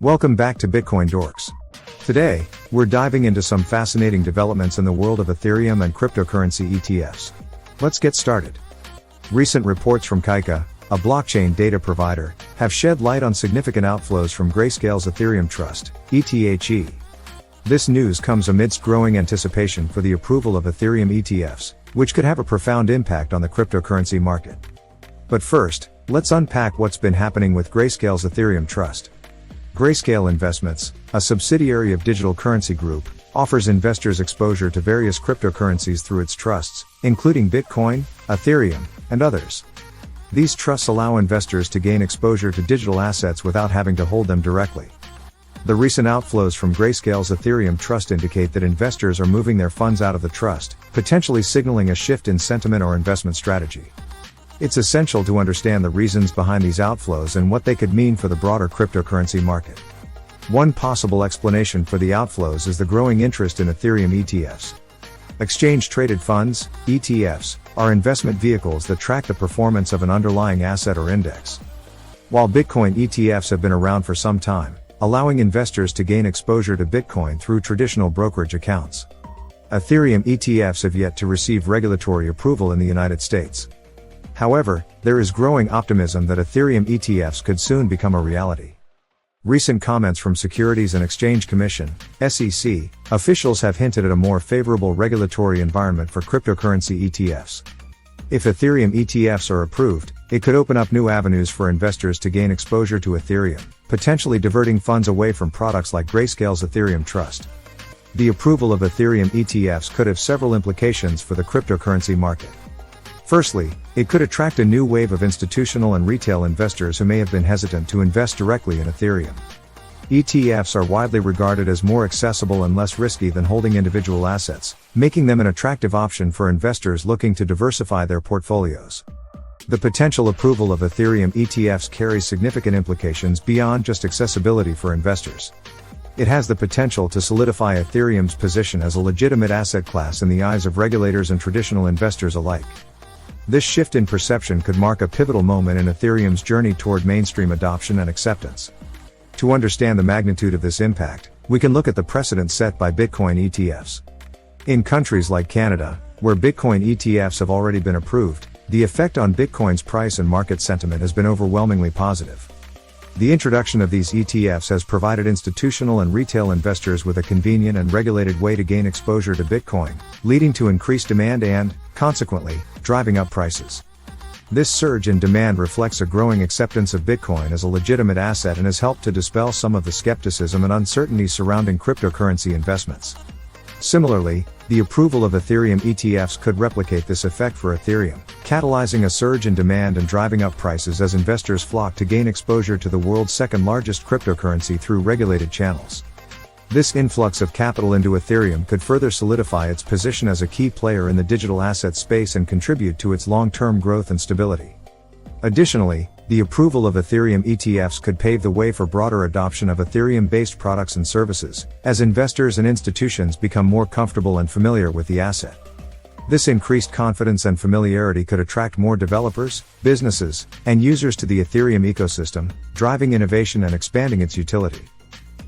Welcome back to BitcoinDorks. Today, we're diving into some fascinating developments in the world of Ethereum and cryptocurrency ETFs. Let's get started. Recent reports from Kaika, a blockchain data provider, have shed light on significant outflows from Grayscale's Ethereum Trust, ETHE. This news comes amidst growing anticipation for the approval of Ethereum ETFs, which could have a profound impact on the cryptocurrency market. But first, let's unpack what's been happening with Grayscale's Ethereum Trust. Grayscale Investments, a subsidiary of Digital Currency Group, offers investors exposure to various cryptocurrencies through its trusts, including Bitcoin, Ethereum, and others. These trusts allow investors to gain exposure to digital assets without having to hold them directly. The recent outflows from Grayscale's Ethereum Trust indicate that investors are moving their funds out of the trust, potentially signaling a shift in sentiment or investment strategy. It's essential to understand the reasons behind these outflows and what they could mean for the broader cryptocurrency market. One possible explanation for the outflows is the growing interest in Ethereum ETFs. Exchange-traded funds, ETFs, are investment vehicles that track the performance of an underlying asset or index. While Bitcoin ETFs have been around for some time, allowing investors to gain exposure to Bitcoin through traditional brokerage accounts. Ethereum ETFs have yet to receive regulatory approval in the United States. However, there is growing optimism that Ethereum ETFs could soon become a reality. Recent comments from Securities and Exchange Commission, SEC, officials have hinted at a more favorable regulatory environment for cryptocurrency ETFs. If Ethereum ETFs are approved, it could open up new avenues for investors to gain exposure to Ethereum, potentially diverting funds away from products like Grayscale's Ethereum Trust. The approval of Ethereum ETFs could have several implications for the cryptocurrency market. Firstly, it could attract a new wave of institutional and retail investors who may have been hesitant to invest directly in Ethereum. ETFs are widely regarded as more accessible and less risky than holding individual assets, making them an attractive option for investors looking to diversify their portfolios. The potential approval of Ethereum ETFs carries significant implications beyond just accessibility for investors. It has the potential to solidify Ethereum's position as a legitimate asset class in the eyes of regulators and traditional investors alike. This shift in perception could mark a pivotal moment in Ethereum's journey toward mainstream adoption and acceptance. To understand the magnitude of this impact, we can look at the precedent set by Bitcoin ETFs. In countries like Canada, where Bitcoin ETFs have already been approved, the effect on Bitcoin's price and market sentiment has been overwhelmingly positive. The introduction of these ETFs has provided institutional and retail investors with a convenient and regulated way to gain exposure to Bitcoin, leading to increased demand and, consequently, driving up prices. This surge in demand reflects a growing acceptance of Bitcoin as a legitimate asset and has helped to dispel some of the skepticism and uncertainty surrounding cryptocurrency investments. Similarly, the approval of Ethereum ETFs could replicate this effect for Ethereum, catalyzing a surge in demand and driving up prices as investors flock to gain exposure to the world's second-largest cryptocurrency through regulated channels. This influx of capital into Ethereum could further solidify its position as a key player in the digital asset space and contribute to its long-term growth and stability. Additionally, the approval of Ethereum ETFs could pave the way for broader adoption of Ethereum-based products and services, as investors and institutions become more comfortable and familiar with the asset. This increased confidence and familiarity could attract more developers, businesses, and users to the Ethereum ecosystem, driving innovation and expanding its utility.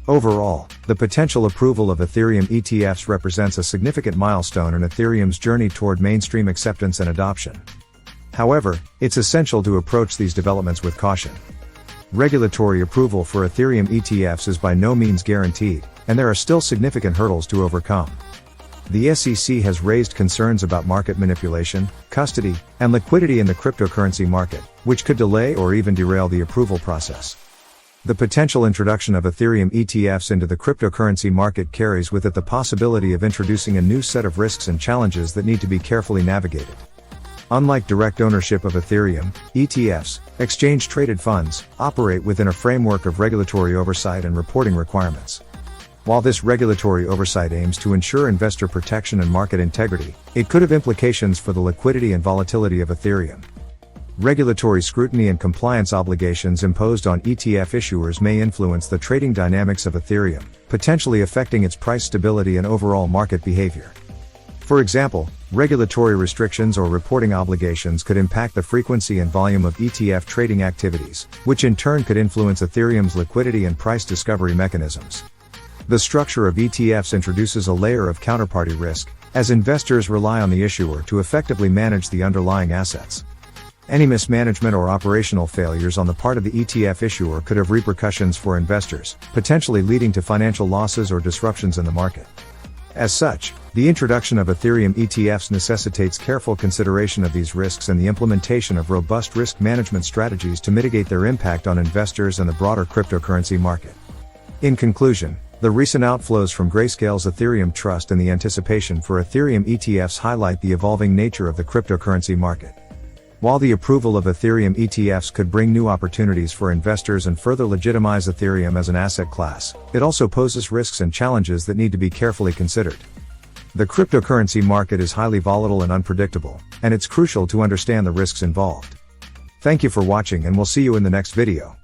Overall, the potential approval of Ethereum ETFs represents a significant milestone in Ethereum's journey toward mainstream acceptance and adoption. However, it's essential to approach these developments with caution. Regulatory approval for Ethereum ETFs is by no means guaranteed, and there are still significant hurdles to overcome. The SEC has raised concerns about market manipulation, custody, and liquidity in the cryptocurrency market, which could delay or even derail the approval process. The potential introduction of Ethereum ETFs into the cryptocurrency market carries with it the possibility of introducing a new set of risks and challenges that need to be carefully navigated. Unlike direct ownership of Ethereum, ETFs, exchange-traded funds, operate within a framework of regulatory oversight and reporting requirements. While this regulatory oversight aims to ensure investor protection and market integrity, it could have implications for the liquidity and volatility of Ethereum. Regulatory scrutiny and compliance obligations imposed on ETF issuers may influence the trading dynamics of Ethereum, potentially affecting its price stability and overall market behavior. For example, Regulatory restrictions or reporting obligations could impact the frequency and volume of ETF trading activities, which in turn could influence Ethereum's liquidity and price discovery mechanisms. The structure of ETFs introduces a layer of counterparty risk, as investors rely on the issuer to effectively manage the underlying assets. Any mismanagement or operational failures on the part of the ETF issuer could have repercussions for investors, potentially leading to financial losses or disruptions in the market. As such, the introduction of Ethereum ETFs necessitates careful consideration of these risks and the implementation of robust risk management strategies to mitigate their impact on investors and the broader cryptocurrency market. In conclusion, the recent outflows from Grayscale's Ethereum Trust and the anticipation for Ethereum ETFs highlight the evolving nature of the cryptocurrency market. While the approval of Ethereum ETFs could bring new opportunities for investors and further legitimize Ethereum as an asset class, it also poses risks and challenges that need to be carefully considered. The cryptocurrency market is highly volatile and unpredictable, and it's crucial to understand the risks involved. Thank you for watching, and we'll see you in the next video.